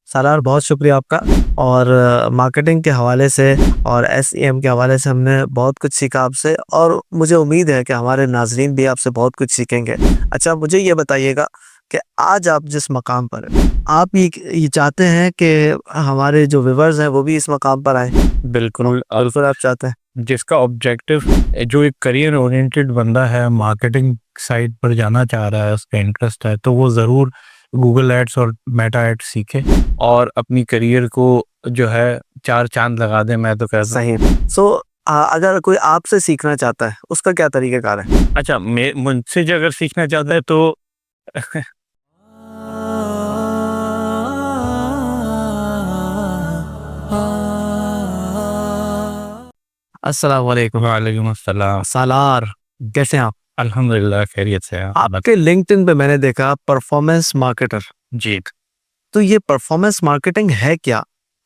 सालार बहुत शुक्रिया आपका। और मार्केटिंग के हवाले से और एसईएम के हवाले से हमने बहुत कुछ सीखा आपसे और मुझे उम्मीद है कि हमारे नाज़रीन भी आपसे बहुत कुछ सीखेंगे। अच्छा, मुझे ये बताइएगा कि आज आप जिस मकाम पर हैं, आप ये चाहते हैं कि हमारे जो व्यूअर्स हैं वो भी इस मकाम पर आएँ? बिल्कुल। बिल्कुल आप चाहते हैं। जिसका ऑब्जेक्टिव जो एक करियर ओरिएंटेड बंदा है, मार्केटिंग साइड पर जाना चाह रहा है, उसका इंटरेस्ट है, तो वो ज़रूर गूगल एड्स और मेटा एड्स सीखे और अपनी करियर को जो है 4 चाँद लगा दें, मैं तो कहता हूँ। सही। सो अगर कोई आपसे सीखना चाहता है, उसका क्या तरीक़ेकार है? अच्छा, मैं मुझसे जो अगर सीखना चाहता है तो अस्सलाम वालेकुम। वालेकुम अस्सलाम। सालार, कैसे हैं आप? अल्हम्दुलिल्लाह खैरियत से हैं। आपके लिंक्डइन पे मैंने देखा परफॉर्मेंस मार्केटर। जी। तो ये परफॉर्मेंस मार्केटिंग है क्या?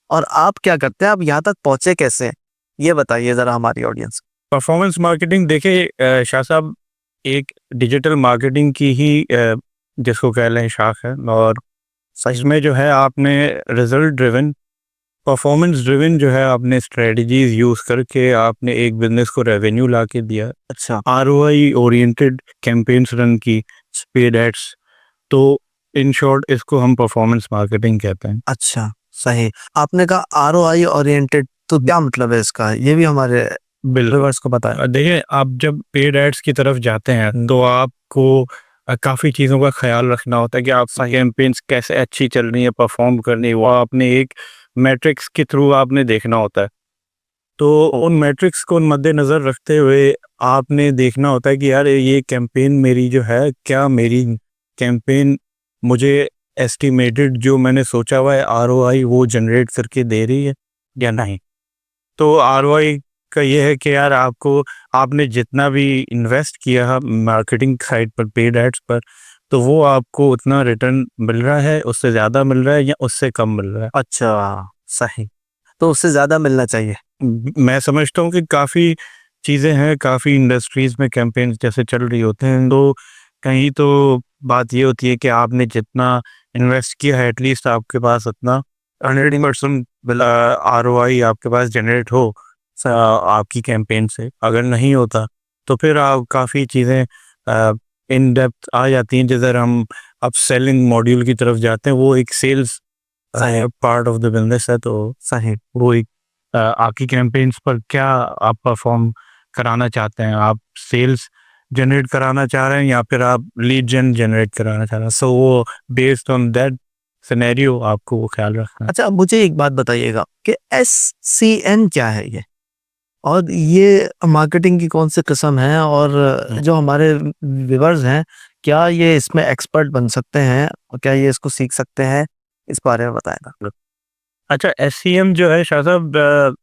और आप क्या करते हैं? आप यहाँ तक पहुँचे कैसे? ये बताइए ज़रा हमारी ऑडियंस को। परफॉर्मेंस मार्केटिंग देखिए शाह साहब, एक डिजिटल मार्केटिंग की ही जिसको कह लें शाख है और इसमें जो है आपने रिजल्ट ड्रिवन, परफॉर्मेंस ड्रिवन जो है आपने स्ट्रेटजीज यूज करके आपने एक बिजनेस को रेवेन्यू ला के दिया, अच्छा, आरओआई ओरिएंटेड कैंपेन्स रन की, पेड एड्स। तो इन शॉर्ट इसको हम परफॉर्मेंस मार्केटिंग कहते हैं। अच्छा, सही। आपने कहा आरओआई ओरिएंटेड, तो क्या मतलब है इसका? ये भी हमारे बिल्कुल। व्यूअर्स को बताएं। देखिए, आप जब पेड एड्स की तरफ जाते हैं तो आपको काफ़ी चीज़ों का ख्याल रखना होता है कि आप कैंपेन्स कैसे अच्छी चल रही है, परफॉर्म कर रही है, वो आपने एक मैट्रिक्स के थ्रू आपने देखना होता है। तो उन मैट्रिक्स को मद्देनज़र रखते हुए आपने देखना होता है कि यार ये कैंपेन मेरी जो है, क्या मेरी कैंपेन मुझे एस्टिमेटेड जो मैंने सोचा हुआ है आरओआई वो जनरेट करके दे रही है या नहीं। तो आरओआई का ये है कि यार आपको, आपने जितना भी इन्वेस्ट किया है मार्केटिंग साइड पर, पेड एड्स पर, तो वो आपको उतना रिटर्न मिल रहा है, उससे ज़्यादा मिल रहा है या उससे कम मिल रहा है। अच्छा, सही। तो उससे ज़्यादा मिलना चाहिए। मैं समझता हूँ कि काफ़ी चीज़ें हैं, काफ़ी इंडस्ट्रीज़ में कैंपेन्स जैसे चल रही होते हैं, तो कहीं तो बात ये होती है कि आपने जितना इन्वेस्ट किया है एटलीस्ट आपके पास उतना 100% आरओआई आपके पास जनरेट हो आपकी कैंपेन से। अगर नहीं होता तो फिर आप काफ़ी चीज़ें इन डेप्थ आ जाती हैं। जिधर हम अब सेलिंग मॉड्यूल की तरफ जाते हैं, वो एक sales part of the business है। तो सही। वो एक आपकी कैंपेन्स पर क्या आप परफॉर्म कराना चाहते हैं, आप सेल्स जनरेट कराना चाह रहे हैं या फिर आप लीड जनरेट कराना चाह रहे हैं। सो वो बेस्ड ऑन दैट सिनेरियो आपको वो ख्याल रखना है। अच्छा, मुझे एक बात बताइएगा कि एससीएन क्या है ये? और ये मार्केटिंग की कौन सी किस्म है? और जो हमारे व्यूअर्स हैं, क्या ये इसमें एक्सपर्ट बन सकते हैं? और क्या ये इसको सीख सकते हैं? इस बारे में बताएगा। अच्छा, एससीएम जो है शाह साहब,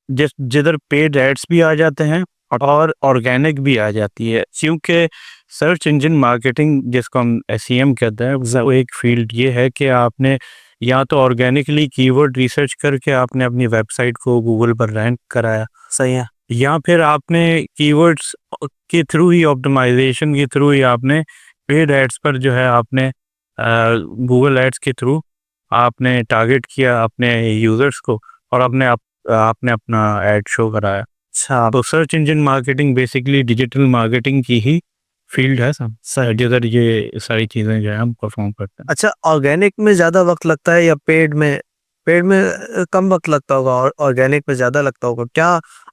जिधर पेड एड्स भी आ जाते हैं और ऑर्गेनिक भी आ जाती है, क्योंकि सर्च इंजन मार्केटिंग जिसको हम एसईएम कहते हैं, वो एक फील्ड ये है कि आपने या तो ऑर्गेनिकली कीवर्ड रिसर्च करके आपने अपनी वेबसाइट को गूगल पर रैंक कराया, सही है। या फिर आपने कीवर्ड्स के थ्रू ही, ऑप्टिमाइजेशन के थ्रू ही आपने पेड एड्स पर जो है आपने गूगल एड्स के थ्रू आपने टारगेट किया अपने यूजर्स को और आपने अपना एड शो कराया। अच्छा, तो search engine marketing basically digital marketing की ही फील्ड है सब, सही। जिधर ये सारी चीज़ें जो है हम परफॉर्म करते हैं। अच्छा, ऑर्गेनिक में ज़्यादा वक़्त लगता है या पेड में? पेड में कम वक़्त लगता होगा और ऑर्गेनिक में ज़्यादा लगता होगा। क्या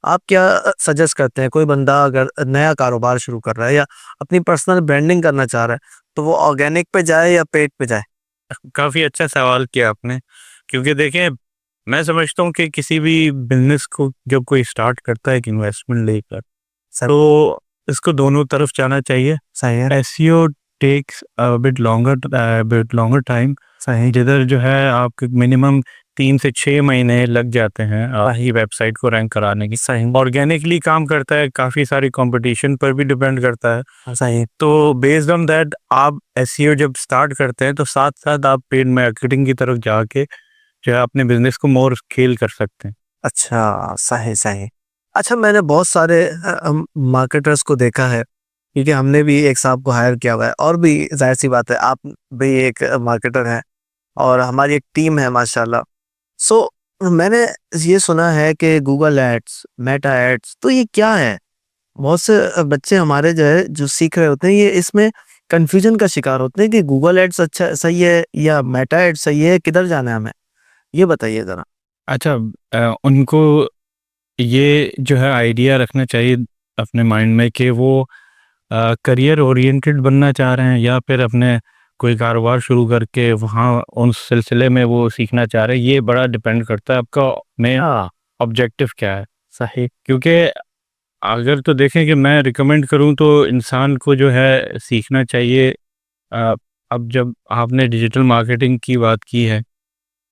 आप क्या सजेस्ट करते हैं? कोई बंदा अगर नया कारोबार शुरू कर रहा है या अपनी पर्सनल ब्रांडिंग करना चाह रहा है, तो वो ऑर्गेनिक पे जाए या पेड पे जाए? काफ़ी अच्छा सवाल किया आपने, क्योंकि देखिए मैं समझता हूँ कि किसी भी बिजनेस को जब कोई स्टार्ट करता है एक इन्वेस्टमेंट लेकर, सर, तो इसको दोनों तरफ जाना चाहिए। सही है। SEO takes bit longer time, सही। जिधर जो है आपके मिनिमम 3 से 6 महीने लग जाते हैं ही वेबसाइट को रैंक कराने की। सही। ऑर्गेनिकली काम करता है, काफ़ी सारी कंपटीशन पर भी डिपेंड करता है। सही। तो बेस्ड ऑन दैट आप एसईओ जब स्टार्ट करते हैं तो साथ साथ आप पेड मार्केटिंग की तरफ जाके जो है अपने बिजनेस को मोर स्केल कर सकते हैं। अच्छा, सही, सही। अच्छा, मैंने बहुत सारे मार्केटर्स को देखा है, क्योंकि हमने भी एक साहब को हायर किया हुआ है और भी ज़ाहिर-सी बात है, आप भी एक मार्केटर हैं। और हमारी एक टीम है माशाल्लाह। सो मैंने ये सुना है कि गूगल एड्स, मेटा एड्स, तो ये क्या है? बहुत से बच्चे हमारे जो है जो सीख रहे होते हैं ये इसमें कन्फ्यूजन का शिकार होते हैं कि गूगल एड्स अच्छा सही है या मेटा एड्स सही है, किधर जाना है हमें? ये बताइए ज़रा। अच्छा, उनको ये जो है आइडिया रखना चाहिए अपने माइंड में कि वो करियर ओरिएंटेड बनना चाह रहे हैं या फिर अपने कोई कारोबार शुरू करके वहाँ उस सिलसिले में वो सीखना चाह रहे हैं। ये बड़ा डिपेंड करता है आपका मेन ऑब्जेक्टिव क्या है। सही। क्योंकि अगर तो देखें कि मैं रिकमेंड करूँ तो इंसान को जो है सीखना चाहिए। अ, अब जब आपने डिजिटल मार्केटिंग की बात की है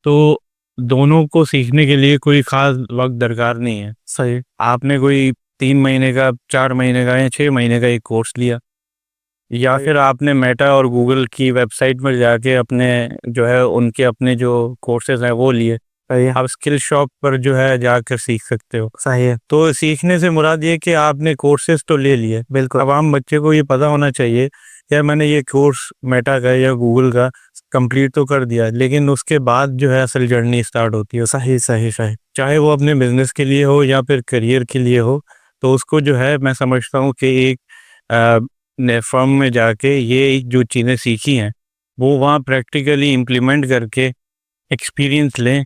तो दोनों को सीखने के लिए कोई ख़ास वक़्त दरकार नहीं है। सही। आपने कोई 3 महीने का, 4 महीने का या 6 महीने का एक कोर्स लिया या सही। फिर आपने मेटा और गूगल की वेबसाइट पर जाके अपने जो है उनके अपने जो कोर्सेज़ हैं वो लिए। सही है। आप स्किल शॉप पर जो है जाकर सीख सकते हो। सही है। तो सीखने से मुराद ये कि आपने कोर्सेज़ तो ले लिए। बिल्कुल। अब आम बच्चे को ये पता होना चाहिए यार मैंने ये कोर्स मेटा का या गूगल का कंप्लीट तो कर दिया, लेकिन उसके बाद जो है असल जर्नी स्टार्ट होती है। सही, सही, सही। चाहे वो अपने बिज़नेस के लिए हो या फिर करियर के लिए हो, तो उसको जो है मैं समझता हूँ कि एक ने फर्म में जाके ये जो चीज़ें सीखी हैं, वो वहाँ प्रैक्टिकली इम्प्लीमेंट करके एक्सपीरियंस लें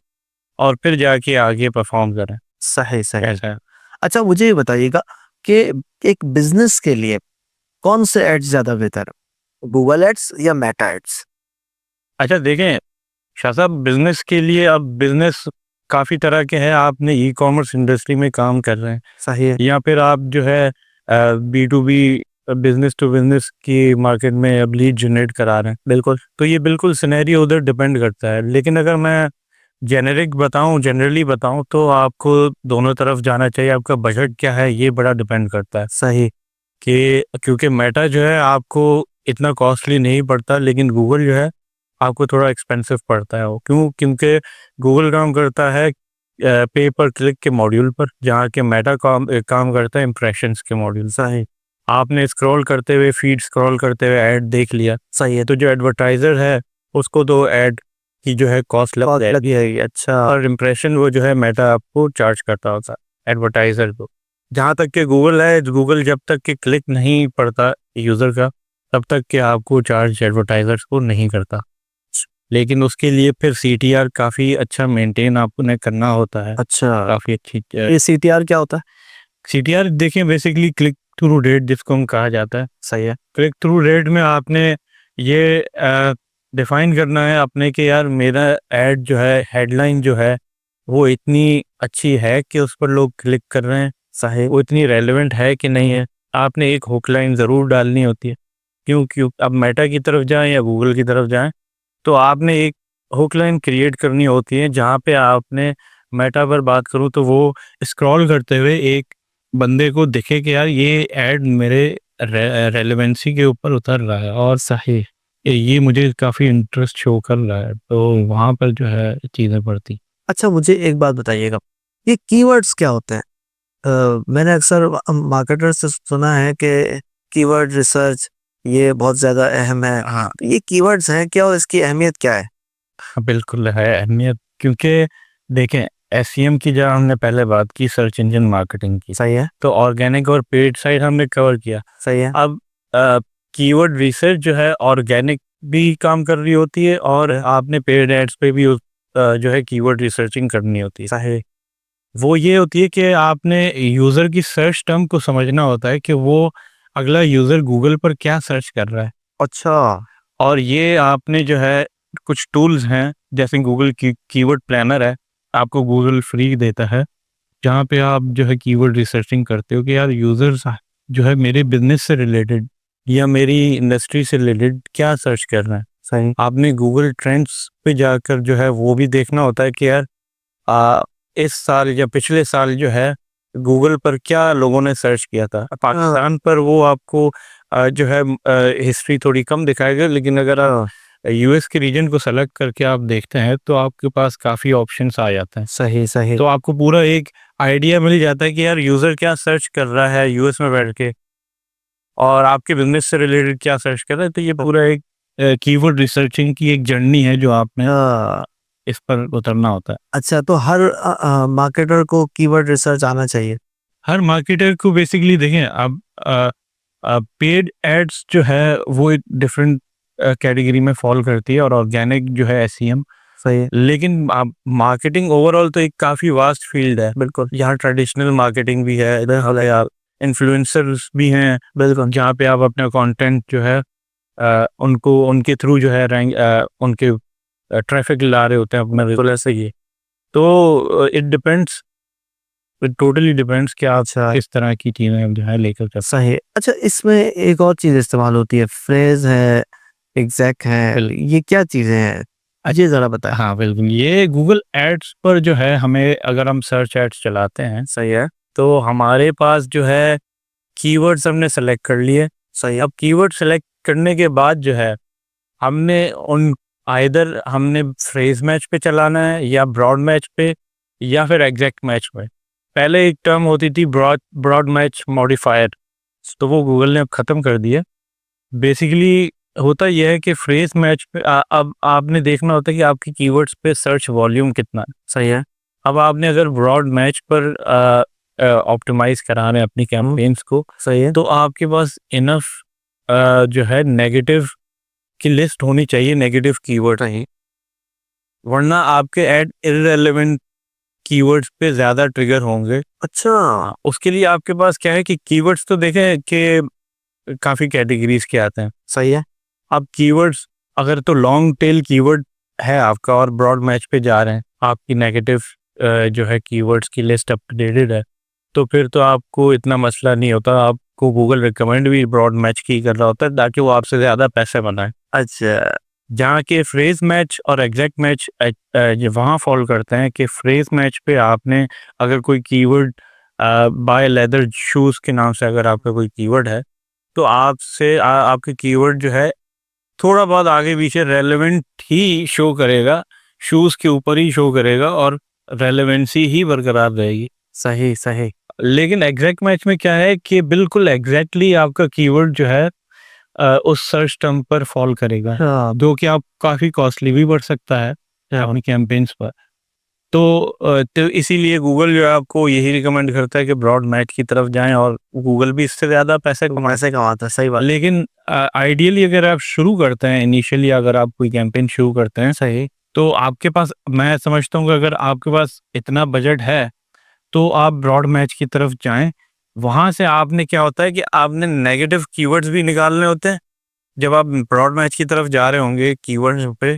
और फिर जाके आगे परफ़ॉर्म करें। सही, सही। ऐसा है। अच्छा मुझे ये बताइएगा कि एक बिज़नेस के लिए कौन से एड्स ज़्यादा बेहतर है? गूगल एड्स या मेटा एड्स? अच्छा देखें, शाह साहब बिज़नेस के लिए अब बिज़नेस काफ़ी तरह के हैं। आपने ई-कॉमर्स इंडस्ट्री में काम कर रहे हैं सही है। या फिर आप जो है B to B business to business की मार्केट में अब लीड जनरेट करा रहे हैं। बिल्कुल। तो ये बिल्कुल सिनेरियो उधर डिपेंड करता है। लेकिन अगर मैं जनरली बताऊँ तो आपको दोनों तरफ जाना चाहिए। आपका बजट क्या है ये बड़ा डिपेंड करता है सही। कि क्योंकि मेटा जो है आपको इतना कॉस्टली नहीं पड़ता, लेकिन गूगल जो है आपको थोड़ा एक्सपेंसिव पड़ता है। वो क्यों? क्योंकि गूगल काम करता है पे पर क्लिक के मॉड्यूल पर, जहाँ के मेटा काम करता है इम्प्रेशंस के मॉड्यूल। सही। आपने स्क्रॉल करते हुए फीड स्क्रॉल करते हुए ऐड देख लिया, सही है। तो जो एडवर्टाइज़र है उसको तो ऐड की जो है कॉस्ट लग कॉस्ट जाएगी लगी है। अच्छा। और इम्प्रेशन वो जो है मेटा आपको चार्ज करता होता है एडवर्टाइज़र को। जहाँ तक कि गूगल है, गूगल जब तक कि क्लिक नहीं पड़ता यूज़र का, तब तक कि आपको चार्ज एडवर्टाइज़र्स को नहीं करता। लेकिन उसके लिए फिर सीटीआर काफ़ी अच्छा मेंटेन आपने करना होता है। अच्छा। काफ़ी अच्छी ये सीटीआर क्या होता है? सीटीआर देखिए बेसिकली क्लिक थ्रू रेट जिसको हम कहा जाता है। सही है। क्लिक थ्रू रेट में आपने ये डिफाइन करना है अपने कि यार मेरा ऐड जो है हेडलाइन जो है वो इतनी अच्छी है कि उस पर लोग क्लिक कर रहे हैं, सही। वो इतनी रेलेवेंट है कि नहीं है। आपने एक हुक लाइन ज़रूर डालनी होती है। क्यों अब मेटा की तरफ जाएं या गूगल की तरफ जाएं तो आपने एक हुक लाइन क्रिएट करनी होती है जहाँ पे आपने मेटा पर बात करूँ तो वो स्क्रॉल करते हुए एक बंदे को दिखे कि यार ये ऐड मेरे रेलेवेंसी के ऊपर उतर रहा है और सही। ये मुझे काफ़ी इंटरेस्ट शो कर रहा है, तो वहाँ पर जो है चीज़ें बढ़ती। अच्छा मुझे एक बात बताइएगा, ये कीवर्ड्स क्या होते हैं? मैंने अक्सर मार्केटर से सुना है कि कीवर्ड रिसर्च ये बहुत ज़्यादा अहम है। हाँ, तो ये कीवर्ड्स हैं क्या और इसकी अहमियत क्या है? हाँ, बिल्कुल है अहमियत क्योंकि देखें एसईएम की जहाँ हमने पहले बात की सर्च इंजन मार्केटिंग की, सही है। तो ऑर्गेनिक और पेड साइड हमने कवर किया। सही है। अब कीवर्ड रिसर्च जो है ऑर्गेनिक भी काम कर रही होती है और आपने पेड एड्स पे भी जो है कीवर्ड रिसर्चिंग करनी होती है। सही। वो ये होती है कि आपने यूज़र की सर्च टर्म को समझना होता है कि वो अगला यूज़र गूगल पर क्या सर्च कर रहा है। अच्छा। और ये आपने जो है कुछ टूल्स हैं जैसे गूगल की कीवर्ड प्लानर है, आपको गूगल फ्री देता है, जहाँ पे आप जो है कीवर्ड रिसर्चिंग करते हो कि यार यूज़र्स जो है मेरे बिज़नेस से रिलेटेड या मेरी इंडस्ट्री से रिलेटेड क्या सर्च कर रहे हैं। सही। आपने गूगल ट्रेंड्स पे जाकर जो है वो भी देखना होता है कि यार आ, इस साल या पिछले साल जो है गूगल पर क्या लोगों ने सर्च किया था। पाकिस्तान पर वो आपको जो है हिस्ट्री थोड़ी कम दिखाएगा, लेकिन अगर आप हाँ। यूएस के रीजन को सेलेक्ट करके आप देखते हैं तो आपके पास काफ़ी ऑप्शंस आ जाते हैं। सही। सही। तो आपको पूरा एक आइडिया मिल जाता है कि यार यूज़र क्या सर्च कर रहा है यूएस में बैठ के और आपके बिजनेस से रिलेटेड क्या सर्च कर रहा है। तो ये पूरा एक कीवर्ड रिसर्चिंग की एक जर्नी है जो आपने हाँ, इस पर उतरना होता है। अच्छा तो हर मार्केटर को कीवर्ड रिसर्च आना चाहिए। हर मार्केटर को बेसिकली देखें अब पेड एड्स जो है वो एक डिफरेंट कैटेगरी में फॉल करती है और ऑर्गेनिक जो है एसईएम। सही है, लेकिन आप मार्केटिंग ओवरऑल तो एक काफ़ी वास्ट फील्ड है। बिल्कुल, यहाँ ट्रेडिशनल मार्केटिंग भी है, इधर यार इन्फ्लुएंसर्स भी हैं, बिल्कुल, जहाँ पे आप अपना कंटेंट जो है उनको उनके थ्रू जो है उनके ट्रैफिक ला रहे होते हैं अपना, बिल्कुल ऐसे ही। तो इट टोटली डिपेंड्स कि आप अच्छा, किस तरह की चीज़ें जो है लेकर चल। सही है। अच्छा इसमें एक और चीज़ इस्तेमाल होती है, फ्रेज़ है, एग्ज़ैक्ट है, बिल ये क्या चीज़ें हैं? ये ज़रा बताएँ। हाँ, बिल्कुल, ये गूगल एड्स पर जो है हमें अगर हम सर्च एड्स चलाते हैं, सही है, तो हमारे पास जो है कीवर्ड्स हमने सेलेक्ट कर लिए। सही है, अब कीवर्ड सेलेक्ट करने के बाद जो है हमने उन आइदर हमने फ्रेज़ मैच पे चलाना है या ब्रॉड मैच पे या फिर एग्जैक्ट मैच में। पहले एक टर्म होती थी ब्रॉड ब्रॉड मैच मॉडिफायर, तो वो गूगल ने अब ख़त्म कर दी है। बेसिकली होता ये है कि फ्रेज़ मैच पे अब आपने देखना होता है कि आपकी कीवर्ड्स पे सर्च वॉल्यूम कितना है। सही है। अब आपने अगर ब्रॉड मैच पर ऑप्टिमाइज़ करा रहे हैं अपनी कैंपेन्स को, सही है, तो आपके पास इनफ जो है नेगेटिव की लिस्ट होनी चाहिए, नेगेटिव कीवर्ड, सही। वरना आपके ऐड इर्रेलेवेंट कीवर्ड्स पे ज़्यादा ट्रिगर होंगे। अच्छा, हाँ, उसके लिए आपके पास क्या है कि कीवर्ड्स तो देखें कि काफ़ी कैटेगरीज़ के आते हैं। सही है, अब कीवर्ड्स अगर तो लॉन्ग टेल कीवर्ड है आपका और ब्रॉड मैच पे जा रहे हैं, आपकी नेगेटिव जो है कीवर्ड्स की लिस्ट अपडेटेड है, तो फिर तो आपको इतना मसला नहीं होता। आपको गूगल रिकमेंड भी ब्रॉड मैच की कर रहा होता है ताकि वो आपसे ज़्यादा पैसे बनाए। अच्छा, जहाँ के फ्रेज मैच और एग्जैक्ट मैच ये वहाँ फॉल करते हैं कि फ्रेज मैच पे आपने अगर कोई कीवर्ड बाय लेदर शूज़ के नाम से अगर आपका कोई कीवर्ड है, तो आपके कीवर्ड जो है थोड़ा बहुत आगे पीछे रेलेवेंट ही शो करेगा, शूज़ के ऊपर ही शो करेगा और रेलेवेंसी ही बरकरार रहेगी। सही, सही। लेकिन एग्जैक्ट मैच में क्या है कि बिल्कुल एग्जैक्टली आपका कीवर्ड जो है उस सर्च टर्म पर फॉल करेगा, हाँ, जो कि आप काफ़ी कॉस्टली भी बढ़ सकता है हाँ, अपनी कैंपेन्स पर। तो इसीलिए गूगल जो है आपको यही रिकमेंड करता है कि ब्रॉड मैच की तरफ जाएँ और गूगल भी इससे ज़्यादा पैसे कमा। पैसे कमाता है, सही बात। लेकिन आइडियली अगर आप शुरू करते हैं, इनिशियली अगर आप कोई कैंपेन शुरू करते हैं, सही, तो आपके पास, मैं समझता हूँ कि अगर आपके पास इतना बजट है, तो आप ब्रॉड मैच की तरफ जाएँ। वहाँ से आपने क्या होता है कि आपने नेगेटिव कीवर्ड्स भी निकालने होते हैं। जब आप ब्रॉड मैच की तरफ जा रहे होंगे कीवर्ड्स पे,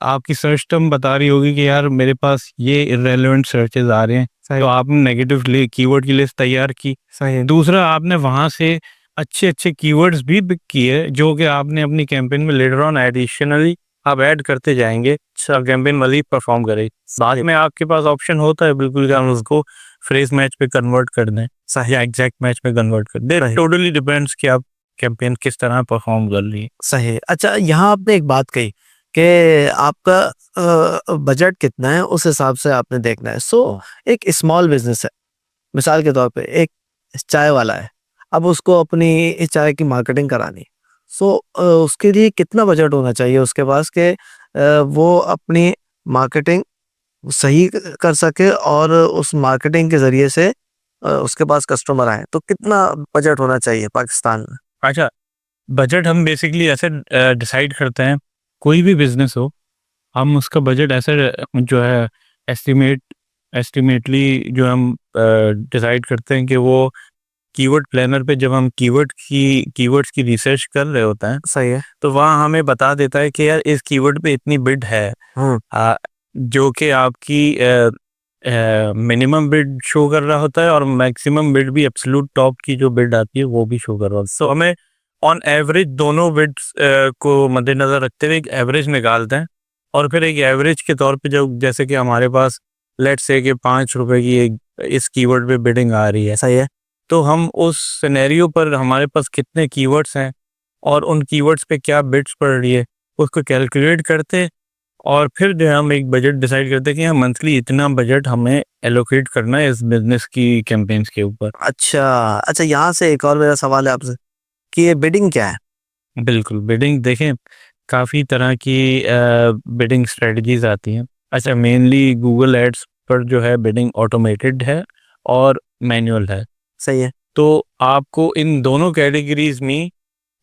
आपकी सर्च टर्म बता रही होगी कि यार मेरे पास ये इर्रेलेवेंट सर्चेज़ आ रहे हैं, सही, तो आपने नेगेटिव कीवर्ड की लिस्ट तैयार की। सही, दूसरा, आपने वहाँ से अच्छे-अच्छे कीवर्ड्स भी पिक किए जो कि आपने अपनी कैंपेन में लेटर ऑन एडिशनली आप ऐड करते जाएँगे, अच्छा कैंपेन मज़ीद परफ़ॉर्म करेगी। बाद में आपके पास ऑप्शन होता है बिल्कुल कि आप उसको फ्रेज़ मैच पे कन्वर्ट कर दें या एग्ज़ैक्ट मैच में कन्वर्ट कर दें। सही, टोटली डिपेंड्स कि आप कैंपेन किस तरह परफ़ॉर्म कर रही है। सही। अच्छा यहाँ आपने एक बात कही कि आपका बजट कितना है उस हिसाब से आपने देखना है। सो एक स्मॉल बिज़नेस है, मिसाल के तौर पे एक चाय वाला है, अब उसको अपनी चाय की मार्केटिंग करानी है। सो उसके लिए कितना बजट होना चाहिए उसके पास कि वो अपनी मार्केटिंग सही कर सके और उस मार्केटिंग के ज़रिए से उसके पास कस्टमर आएँ, तो कितना बजट होना चाहिए पाकिस्तान में? अच्छा, बजट हम बेसिकली ऐसे डिसाइड करते हैं, कोई भी बिज़नेस हो, हम उसका बजट ऐसे जो है एस्टिमेट एस्टिमेटली जो हम डिसाइड करते हैं कि वो कीवर्ड प्लानर पे जब हम कीवर्ड्स की रिसर्च कर रहे होते हैं, सही है। तो वहाँ हमें बता देता है कि यार इस कीवर्ड पे इतनी बिड है। हुँ, जो कि आपकी मिनिमम बिड शो कर रहा होता है और मैक्सिमम बिड भी एब्सोल्यूट टॉप की जो बिड आती है वो भी शो कर रहा होता है। तो हमें ऑन एवरेज दोनों बिड्स को मद्देनज़र रखते हुए एक एवरेज निकालते हैं और फिर एक एवरेज के तौर पे जब जैसे कि हमारे पास लेट्स से कि ₹5 की एक इस कीवर्ड पे बिडिंग आ रही है, सही है। तो हम उस सिनेरियो पर हमारे पास कितने कीवर्ड्स हैं और उन कीवर्ड्स पे क्या बिड्स पड़ रही है, उसको कैलकुलेट करते और फिर जो है हम एक बजट डिसाइड करते हैं कि हाँ मंथली इतना बजट हमें एलोकेट करना है इस बिजनेस की कैंपेन्स के ऊपर। अच्छा, अच्छा यहाँ से एक और मेरा सवाल है आपसे कि ये बिडिंग क्या है? बिल्कुल, बिडिंग देखें, काफ़ी तरह की बिडिंग स्ट्रेटजीज आती हैं। अच्छा, मेनली गूगल एड्स पर जो है बिडिंग ऑटोमेटेड है और मैनुअल है। सही है। तो आपको इन दोनों कैटेगरीज में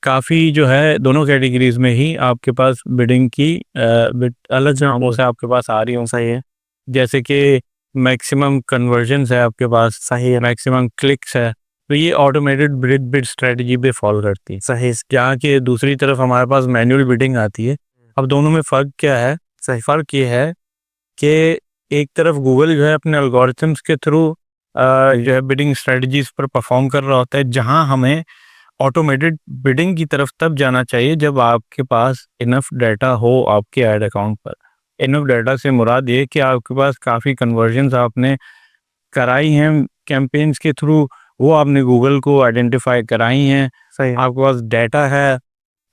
काफ़ी जो है, दोनों कैटेगरीज में ही आपके पास बिडिंग की अलग नामों से आपके पास आ रही हों। सही है। जैसे कि मैक्सिमम कन्वर्जन्स है आपके पास, सही है। मैक्सिमम क्लिक्स है, तो ये ऑटोमेटेड बिड बिड स्ट्रेटजी पे फॉलो करती है। सही। जहाँ कि दूसरी तरफ हमारे पास मैनुअल बिडिंग आती है। अब दोनों में फ़र्क क्या है? सही। फ़र्क ये है कि एक तरफ गूगल जो है अपने एल्गोरिथम्स के थ्रू जो है बिडिंग स्ट्रेटजीज पर परफॉर्म कर रहा होता है, जहाँ हमें ऑटोमेटेड बिडिंग की तरफ तब जाना चाहिए जब आपके पास इनफ डाटा हो आपके ऐड अकाउंट पर। इनफ डाटा से मुराद ये कि आपके पास काफ़ी कन्वर्जन्स आपने कराई हैं कैंपेन्स के थ्रू, वो आपने गूगल को आइडेंटिफाई कराई हैं, सही है। आपके पास डाटा है,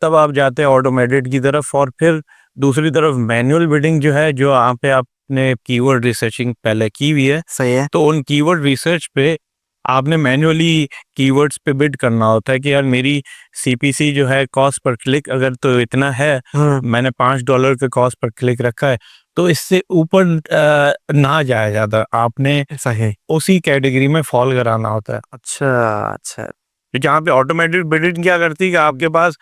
तब आप जाते हैं ऑटोमेटेड की तरफ। और फिर दूसरी तरफ मैनुअल बिडिंग जो है, जो यहाँ पे आपने कीवर्ड रिसर्चिंग पहले की हुई है, सही है। तो उन कीवर्ड रिसर्च पे आपने मैन्युअली कीवर्ड्स पे बिड करना होता है कि यार मेरी सीपीसी जो है, कॉस्ट पर क्लिक अगर तो इतना है, हाँ। मैंने $5 के कॉस्ट पर क्लिक रखा है, तो इससे ऊपर ना जाया ज़्यादा, आपने सही है। उसी कैटेगरी में फॉल कराना होता है। अच्छा, अच्छा। तो जहाँ पे ऑटोमेटेड बिडिंग क्या करती है कि आपके पास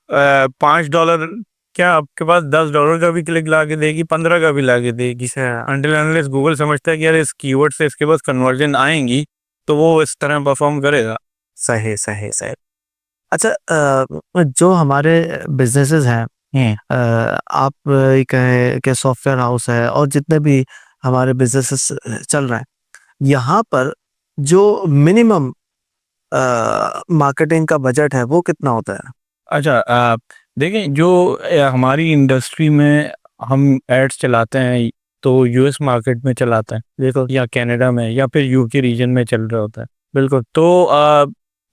$5 क्या आपके पास $10 का भी क्लिक ला के देगी, 15 का भी ला के देगी। अच्छा। अनटिल अनलेस गूगल समझता है कि यार इस कीवर्ड से इसके पास कन्वर्जन आएंगी, तो वो इस तरह परफॉर्म करेगा। सही, सही, सही। अच्छा, जो हमारे बिज़नेसेस हैं, आप ये कहें कि सॉफ्टवेयर हाउस है और जितने भी हमारे बिज़नेसेस चल रहे हैं, यहाँ पर जो मिनिमम मार्केटिंग का बजट है, वो कितना होता है? अच्छा, देखें जो हमारी इंडस्ट्री में हम एड्स चलाते हैं, तो यूएस मार्केट में चलाते हैं, बिल्कुल। या कनाडा में, या फिर यूके रीजन में चल रहा होता है। बिल्कुल। तो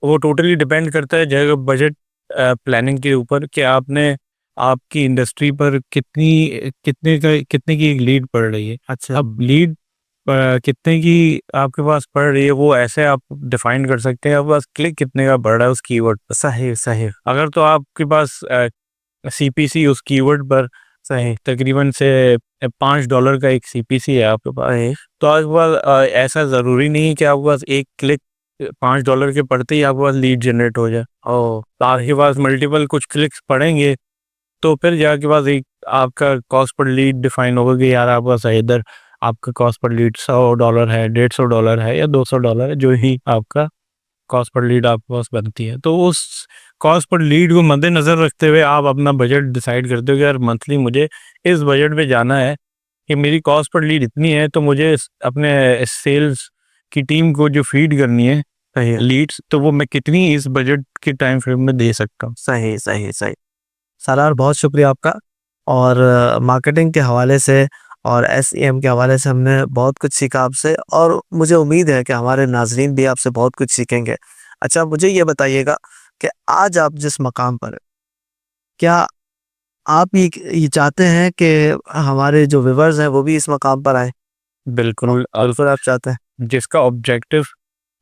वो टोटली डिपेंड करता है जगह बजट प्लानिंग के ऊपर कि आपने आपकी इंडस्ट्री पर कितने की लीड पड़ रही है। अच्छा। अब लीड कितने की आपके पास पड़ रही है, वो ऐसे आप डिफाइन कर सकते हैं आपके पास क्लिक कितने का बढ़ रहा है उस कीवर्ड पर। सही, सही, अगर तो आपके पास सीपीसी उस कीवर्ड पर सही, तकरीबन से $5 का एक सीपीसी है आपके पास, सही। तो आपके पास ऐसा ज़रूरी नहीं है कि आपके पास एक क्लिक $5 के पड़ते ही आपके पास लीड जनरेट हो जाए। ओह! तो आपके पास मल्टीपल कुछ क्लिक्स पड़ेंगे, तो फिर जाके पास एक आपका कॉस्ट पर लीड डिफाइन होगा कि यार आपका पास इधर आपका कॉस्ट पर लीड $100 है, $150 है, या $200 है, जो ही आपका कॉस्ट पर लीड आपके पास बनती है। तो उस कॉस्ट पर लीड को मद्देनज़र रखते हुए आप अपना बजट डिसाइड करते हो कि यार मंथली मुझे इस बजट में जाना है, कि मेरी कॉस्ट पर लीड इतनी है, तो मुझे अपने सेल्स की टीम को जो फीड करनी है सही है। लीड्स, तो वो मैं कितनी इस बजट के टाइम फ्रेम में दे सकता हूँ। सही, सही, सही। सालार, बहुत शुक्रिया आपका। और मार्केटिंग के हवाले से और एसईएम के हवाले से हमने बहुत कुछ सीखा आपसे और मुझे उम्मीद है कि हमारे नाज़रीन भी आपसे बहुत कुछ सीखेंगे। अच्छा, मुझे ये बताइएगा कि आज आप जिस मकाम पर हैं, क्या आप ये चाहते हैं कि हमारे जो व्यूअर्स हैं वो भी इस मकाम पर आएँ? बिल्कुल, बिल्कुल आप चाहते हैं। जिसका ऑब्जेक्टिव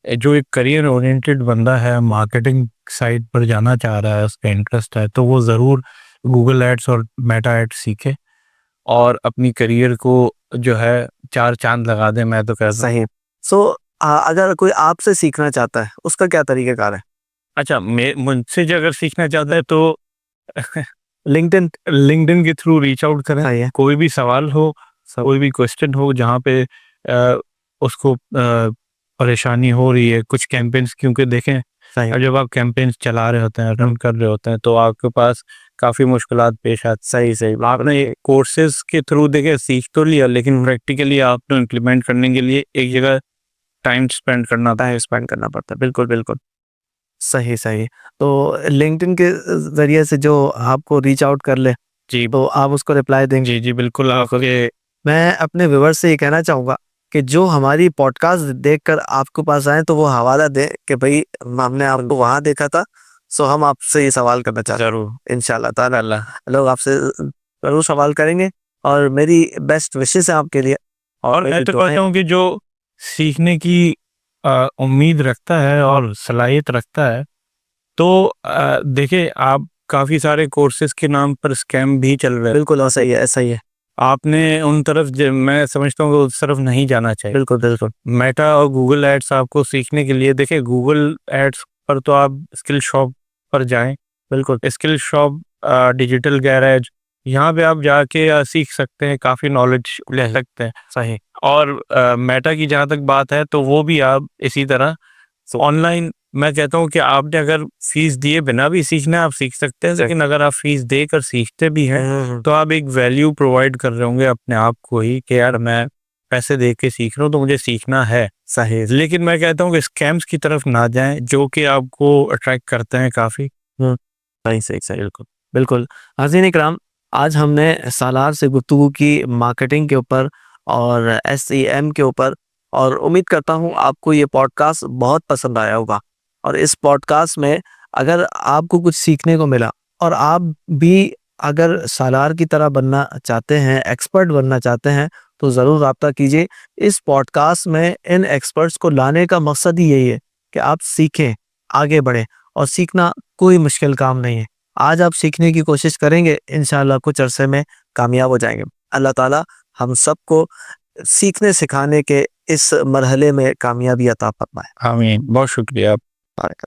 जो एक करियर ओरिएंटेड बंदा है, मार्केटिंग साइड पर जाना चाह रहा है, उसका इंटरेस्ट है, तो वो ज़रूर गूगल एड्स और मेटा एड्स सीखे और अपनी करियर को जो है 4 चाँद लगा दें, मैं तो कहता हूँ। सही। सो अगर कोई आपसे सीखना चाहता है, उसका क्या तरीक़ाकार है? अच्छा, मैं मुझसे जो अगर सीखना चाहता है तो लिंक्डइन। लिंक्डइन के थ्रू रीच आउट करें। सही है। कोई भी सवाल हो, कोई भी क्वेश्चन हो जहाँ पे उसको परेशानी हो रही है, कुछ कैंपेन्स, क्योंकि देखें सही। जब आप कैंपेन्स चला रहे होते हैं, रन कर रहे होते हैं, तो आपके पास काफ़ी मुश्किलात पेश आती। सही, सही। आपने कोर्सेज के थ्रू देखिए सीख तो लिया, लेकिन प्रैक्टिकली आपने इम्प्लीमेंट करने के लिए एक जगह टाइम स्पेंड करना था। टाइम स्पेंड करना पड़ता है। बिल्कुल, बिल्कुल। सही, सही। तो लिंक्डइन के ज़रिए से जो आपको रीच आउट कर ले, जी, तो आप उसको रिप्लाई देंगे? जी, जी, बिल्कुल आपके मैं अपने व्यूअर्स से ये कहना चाहूँगा कि जो हमारी पॉडकास्ट देखकर आपके पास आएँ, तो वो हवाला दें कि भई हमने आपको वहाँ देखा था, सो हम आपसे ये सवाल करना चाहते ज़रूर। हैं। इंशाअल्लाह ताला अल्लाह। लोग आपसे ज़रूर सवाल करेंगे और मेरी बेस्ट विशेज़ हैं आपके लिए और और मैं मेरी तो दुआएँ। कहता हूँ कि जो सीखने की उम्मीद रखता है और सलाहियत रखता है, तो देखिए आप काफ़ी सारे कोर्सेज़ के नाम पर स्कैम भी चल रहे हैं। बिल्कुल ऐसा ही है, ऐसा ही है। आपने उन तरफ मैं समझता हूँ कि उस तरफ नहीं जाना चाहिए। बिल्कुल, बिल्कुल। मेटा और गूगल एड्स आपको सीखने के लिए देखिए, गूगल एड्स पर तो आप स्किल शॉप पर जाएँ। बिल्कुल, स्किल शॉप, डिजिटल गैरेज, यहाँ पे आप जाके सीख सकते हैं, काफ़ी नॉलेज ले सकते हैं। सही। और मेटा की जहाँ तक बात है तो वो भी आप इसी तरह ऑनलाइन, मैं कहता हूँ कि आपने अगर फीस दिए बिना भी सीखना है आप सीख सकते हैं, लेकिन अगर आप फीस देकर सीखते भी हैं हुँ, तो आप एक वैल्यू प्रोवाइड कर रहे होंगे अपने आप को ही कि यार मैं पैसे दे के सीख रहा हूँ तो मुझे सीखना है। सही। लेकिन मैं कहता हूँ कि स्कैम्स की तरफ ना जाएं जो कि आपको अट्रैक्ट करते हैं काफ़ी। हुँ, सही, सही, सही, बिल्कुल। बिल्कुल, नाज़रीन इकराम, आज हमने सालार से गुफ्तगू की मार्केटिंग के ऊपर और एसईएम के ऊपर, और उम्मीद करता हूँ आपको ये पॉडकास्ट बहुत पसंद आया होगा। और इस पॉडकास्ट में अगर आपको कुछ सीखने को मिला और आप भी अगर सालार की तरह बनना चाहते हैं, एक्सपर्ट बनना चाहते हैं, तो ज़रूर राब्ता कीजिए। इस पॉडकास्ट में इन एक्सपर्ट्स को लाने का मकसद ही यही है कि आप सीखें, आगे बढ़ें, और सीखना कोई मुश्किल काम नहीं है। आज आप सीखने की कोशिश करेंगे, इंशाअल्लाह कुछ अरसे में कामयाब हो जाएँगे। अल्लाह ताला हम सबको सीखने सिखाने के इस मरहले में कामयाबी अता फरमाए। आमीन, बहुत शुक्रिया। बारक